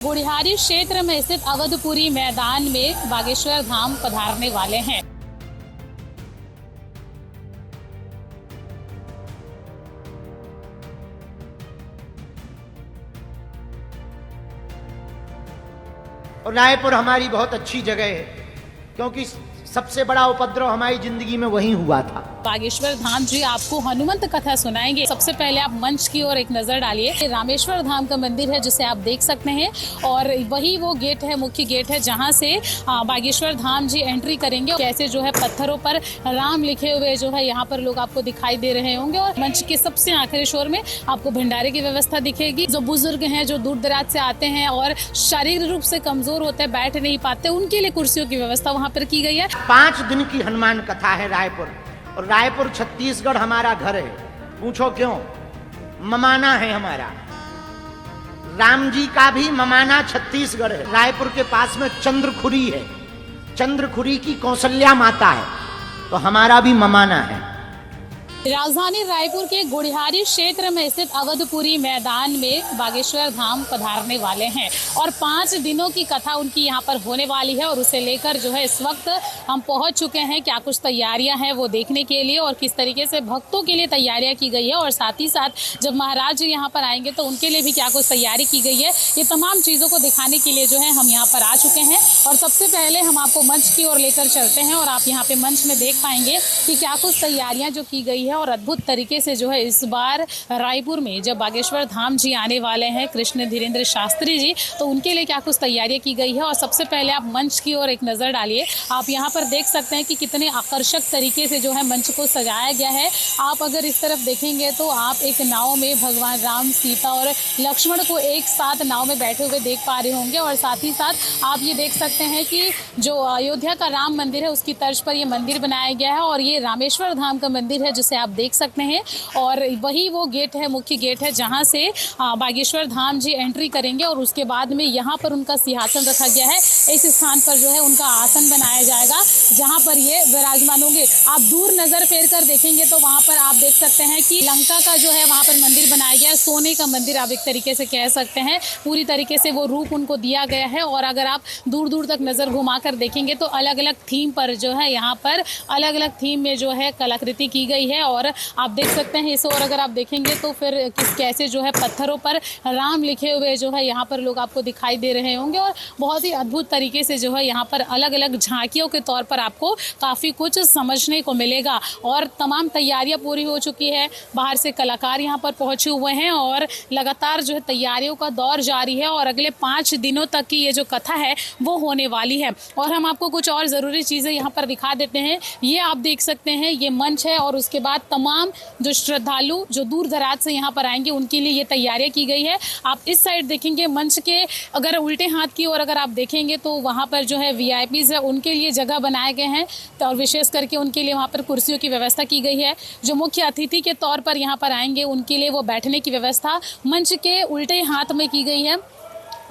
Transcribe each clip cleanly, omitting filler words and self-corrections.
गुढ़ियारी क्षेत्र में स्थित अवधपुरी मैदान में बागेश्वर धाम पधारने वाले हैं। और रायपुर हमारी बहुत अच्छी जगह है क्योंकि सबसे बड़ा उपद्रव हमारी जिंदगी में वही हुआ था। बागेश्वर धाम जी आपको हनुमंत कथा सुनाएंगे। सबसे पहले आप मंच की ओर एक नजर डालिए। रामेश्वर धाम का मंदिर है जिसे आप देख सकते हैं और वही वो गेट है, मुख्य गेट है जहां से बागेश्वर धाम जी एंट्री करेंगे। कैसे जो है पत्थरों पर राम लिखे हुए जो है यहाँ पर लोग आपको दिखाई दे रहे होंगे और मंच के सबसे आखिरी शोर में आपको भंडारे की व्यवस्था दिखेगी। जो बुजुर्ग हैं, जो दूर दराज से आते हैं और शारीरिक रूप से कमजोर होते हैं, बैठ नहीं पाते, उनके लिए कुर्सियों की व्यवस्था वहाँ पर की गई है। 5 दिन की हनुमान कथा है रायपुर, और रायपुर छत्तीसगढ़ हमारा घर है। पूछो क्यों? ममाना है हमारा। राम जी का भी ममाना छत्तीसगढ़ है। रायपुर के पास में चंद्रखुरी है, चंद्रखुरी की कौशल्या माता है, तो हमारा भी ममाना है। राजधानी रायपुर के गुढ़ियारी क्षेत्र में स्थित अवधपुरी मैदान में बागेश्वर धाम पधारने वाले हैं और 5 दिनों की कथा उनकी यहाँ पर होने वाली है। और उसे लेकर जो है इस वक्त हम पहुँच चुके हैं। क्या कुछ तैयारियां हैं वो देखने के लिए और किस तरीके से भक्तों के लिए तैयारियां की गई है, और साथ ही साथ जब महाराज जी यहाँ पर आएंगे तो उनके लिए भी क्या कुछ तैयारी की गई है, ये तमाम चीज़ों को दिखाने के लिए जो है हम यहाँ पर आ चुके हैं। और सबसे पहले हम आपको मंच की ओर लेकर चलते हैं और आप यहाँ पे मंच में देख पाएंगे कि क्या कुछ तैयारियां जो की गई है। और अद्भुत तरीके से जो है इस बार रायपुर में जब बागेश्वर धाम जी आने वाले हैं कृष्ण धीरेन्द्र शास्त्री जी, तो उनके लिए क्या कुछ तैयारियां की गई है। और सबसे पहले आप मंच की ओर एक नज़र डालिए। आप यहाँ पर देख सकते हैं कि कितने आकर्षक तरीके से जो है मंच को सजाया गया है। आप अगर इस तरफ देखेंगे तो आप एक नाव में भगवान राम, सीता और लक्ष्मण को एक साथ नाव में बैठे हुए देख पा रहे होंगे। और साथ ही साथ आप ये देख सकते हैं कि जो अयोध्या का राम मंदिर है उसकी तर्ज पर ये मंदिर बनाया गया है। और ये रामेश्वर धाम का मंदिर है जिसे आप देख सकते हैं और वही वो गेट है, मुख्य गेट है जहां से बागेश्वर धाम जी एंट्री करेंगे। और उसके बाद में यहाँ पर उनका सिंहासन रखा गया है। इस स्थान पर जो है उनका आसन बनाया जाएगा जहां पर ये विराजमान होंगे। आप दूर नजर फेर कर देखेंगे तो वहां पर आप देख सकते हैं कि लंका का जो है वहां पर मंदिर बनाया गया है। सोने का मंदिर आप एक तरीके से कह सकते हैं। पूरी तरीके से वो रूप उनको दिया गया है। और अगर आप दूर दूर तक नजर घुमा कर देखेंगे तो अलग अलग थीम पर जो है यहाँ पर अलग अलग थीम में जो है कलाकृति की गई है। और आप देख सकते हैं इस और अगर आप देखेंगे तो फिर कैसे जो है पत्थरों पर राम लिखे हुए जो है यहाँ पर लोग आपको दिखाई दे रहे होंगे। और बहुत ही अद्भुत तरीके से जो है यहाँ पर अलग अलग झांकियों के तौर पर आपको काफ़ी कुछ समझने को मिलेगा। और तमाम तैयारियां पूरी हो चुकी है। बाहर से कलाकार यहाँ पर पहुँचे हुए हैं और लगातार जो है तैयारियों का दौर जारी है। और अगले 5 दिनों तक की ये जो कथा है वो होने वाली है। और हम आपको कुछ और ज़रूरी चीज़ें यहाँ पर दिखा देते हैं। ये आप देख सकते हैं, ये मंच है और उसके बाद तमाम जो श्रद्धालु जो दूर दराज से यहाँ पर आएंगे उनके लिए ये तैयारियां की गई है। आप इस साइड देखेंगे मंच के अगर उल्टे हाथ की ओर अगर आप देखेंगे तो वहाँ पर जो है वीआईपीज़ है उनके लिए जगह बनाए गए हैं। तो और विशेष करके उनके लिए वहाँ पर कुर्सियों की व्यवस्था की गई है। जो मुख्य अतिथि के तौर पर यहाँ पर आएंगे उनके लिए वो बैठने की व्यवस्था मंच के उल्टे हाथ में की गई है।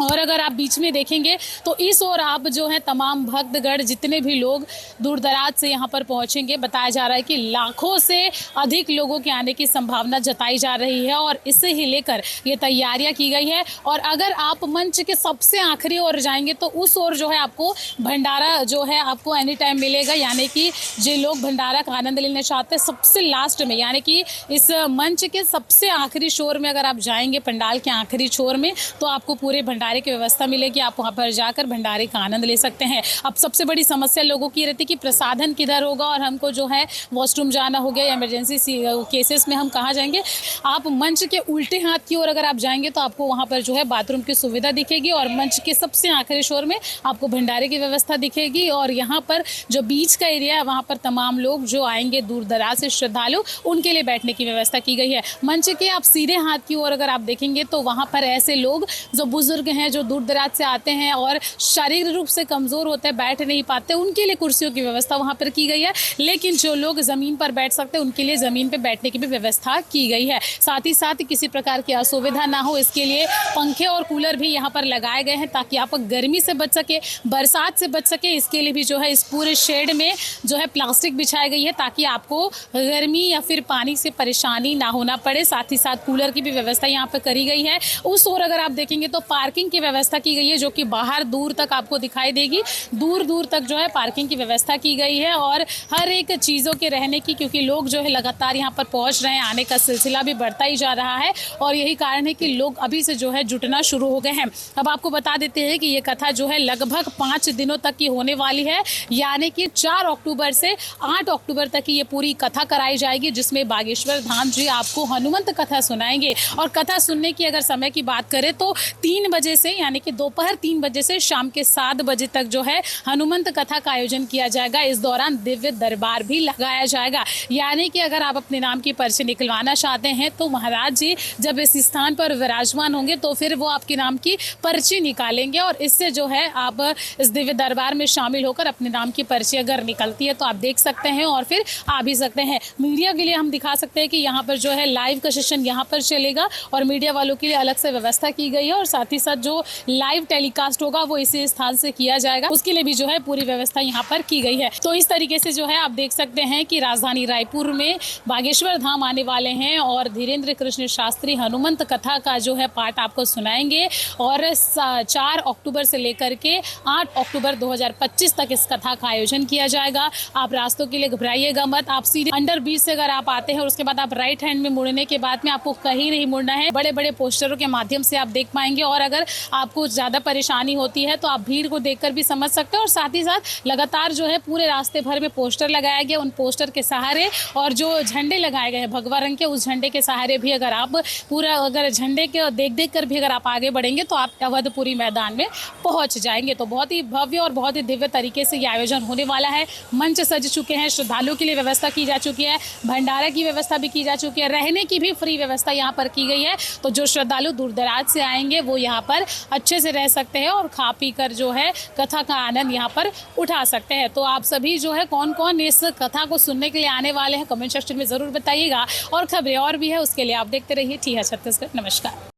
और अगर आप बीच में देखेंगे तो इस ओर आप जो है तमाम भक्तगण जितने भी लोग दूर दराज से यहाँ पर पहुँचेंगे, बताया जा रहा है कि लाखों से अधिक लोगों के आने की संभावना जताई जा रही है। और इसे ही लेकर ये तैयारियां की गई है। और अगर आप मंच के सबसे आखिरी ओर जाएंगे तो उस ओर जो है आपको भंडारा जो है आपको एनी टाइम मिलेगा। यानी कि जो लोग भंडारा का आनंद लेना चाहते हैं सबसे लास्ट में, यानी कि इस मंच के सबसे आखिरी शोर में अगर आप जाएंगे, पंडाल के आखिरी छोर में, तो आपको पूरे भंडारे की व्यवस्था मिलेगी। आप वहां पर जाकर भंडारे का आनंद ले सकते हैं। अब सबसे बड़ी समस्या लोगों की रहती है कि प्रसाधन किधर होगा और हमको जो है वॉशरूम जाना हो गया, इमरजेंसी केसेस में हम कहाँ जाएंगे। आप मंच के उल्टे हाथ की ओर अगर आप जाएंगे तो आपको वहां पर जो है बाथरूम की सुविधा दिखेगी। और मंच के सबसे आखिरी शोर में आपको भंडारे की व्यवस्था दिखेगी। और यहाँ पर जो बीच का एरिया है वहाँ पर तमाम लोग जो आएंगे दूर दराज से श्रद्धालु उनके लिए बैठने की व्यवस्था की गई है। मंच के आप सीधे हाथ की ओर अगर आप देखेंगे तो वहाँ पर ऐसे लोग जो बुजुर्ग हैं, जो दूर दराज से आते हैं और शारीरिक रूप से कमज़ोर होते हैं, बैठ नहीं पाते, उनके लिए कुर्सियों की व्यवस्था वहाँ पर की गई है। लेकिन जो लोग ज़मीन पर बैठ सकते हैं उनके लिए ज़मीन पर बैठने की भी व्यवस्था की गई है। साथ ही साथ किसी प्रकार की असुविधा ना हो इसके लिए पंखे और कूलर भी यहाँ पर लगाए गए हैं ताकि आप गर्मी से बच सके, बरसात से बच सके। इसके लिए भी जो है इस पूरे शेड में जो है प्लास्टिक बिछाई गई है ताकि आपको गर्मी या फिर पानी से परेशानी ना होना पड़े। साथ ही साथ कूलर की भी व्यवस्था यहाँ पर करी गई है। उस ओर अगर आप देखेंगे तो पार्किंग पार्किंग की व्यवस्था की गई है, जो कि बाहर दूर तक आपको दिखाई देगी। दूर दूर तक जो है पार्किंग की व्यवस्था की गई है और हर एक चीज़ों के रहने की, क्योंकि लोग जो है लगातार यहाँ पर पहुँच रहे हैं, आने का सिलसिला भी बढ़ता ही जा रहा है और यही कारण है कि लोग अभी से जो है जुटना शुरू हो गए हैं। अब आपको बता देते हैं कि ये कथा जो है लगभग 5 दिनों तक की होने वाली है, यानी कि 4 अक्टूबर से 8 अक्टूबर तक की ये पूरी कथा कराई जाएगी, जिसमें बागेश्वर धाम जी आपको हनुमंत कथा सुनाएंगे। और कथा सुनने की अगर समय की बात करें तो 3 बजे से, यानी कि दोपहर 3 बजे से शाम के 7 बजे तक जो है हनुमंत कथा का आयोजन किया जाएगा। इस दौरान दिव्य दरबार भी लगाया जाएगा, यानी कि अगर आप अपने नाम की पर्ची निकलवाना चाहते हैं तो महाराज जी जब इस स्थान पर विराजमान होंगे तो फिर वो आपके नाम की पर्ची निकालेंगे और इससे जो है आप इस दिव्य दरबार में शामिल होकर अपने नाम की पर्ची अगर निकलती है तो आप देख सकते हैं और फिर आ भी सकते हैं। मीडिया के लिए हम दिखा सकते हैं कि यहाँ पर जो है लाइव का सेशन यहाँ पर चलेगा और मीडिया वालों के लिए अलग से व्यवस्था की गई है और साथ ही साथ जो लाइव टेलीकास्ट होगा वो इसी स्थान से किया जाएगा, उसके लिए भी जो है पूरी व्यवस्था यहाँ पर की गई है। तो इस तरीके से जो है आप देख सकते हैं कि राजधानी रायपुर में बागेश्वर धाम आने वाले हैं और धीरेन्द्र कृष्ण शास्त्री हनुमंत कथा का जो है पाठ आपको सुनाएंगे और 4 अक्टूबर से लेकर के 8 अक्टूबर 2025 तक इस कथा का आयोजन किया जाएगा। आप रास्तों के लिए घबराइएगा मत। आप सीधे अंडर ब्रिज से अगर आप आते हैं और उसके बाद आप राइट हैंड में मुड़ने के बाद में आपको कहीं नहीं मुड़ना है। बड़े बड़े पोस्टरों के माध्यम से आप देख पाएंगे और अगर आपको ज़्यादा परेशानी होती है तो आप भीड़ को देखकर भी समझ सकते हैं। और साथ ही साथ लगातार जो है पूरे रास्ते भर में पोस्टर लगाया गया, उन पोस्टर के सहारे और जो झंडे लगाए गए हैं भगवा रंग के, उस झंडे के सहारे भी अगर आप पूरा अगर झंडे के देख कर भी अगर आप आगे बढ़ेंगे तो आप अवधपुरी मैदान में पहुंच जाएंगे। तो बहुत ही भव्य और बहुत ही दिव्य तरीके से ये आयोजन होने वाला है। मंच सज चुके हैं, श्रद्धालुओं के लिए व्यवस्था की जा चुकी है, भंडारा की व्यवस्था भी की जा चुकी है, रहने की भी फ्री व्यवस्था यहाँ पर की गई है। तो जो श्रद्धालु दूर दराज से आएंगे वो यहाँ पर अच्छे से रह सकते हैं और खा पी कर जो है कथा का आनंद यहाँ पर उठा सकते हैं। तो आप सभी जो है कौन कौन इस कथा को सुनने के लिए आने वाले हैं कमेंट सेक्शन में ज़रूर बताइएगा और खबरें और भी है उसके लिए आप देखते रहिए टीहा छत्तीसगढ़। नमस्कार।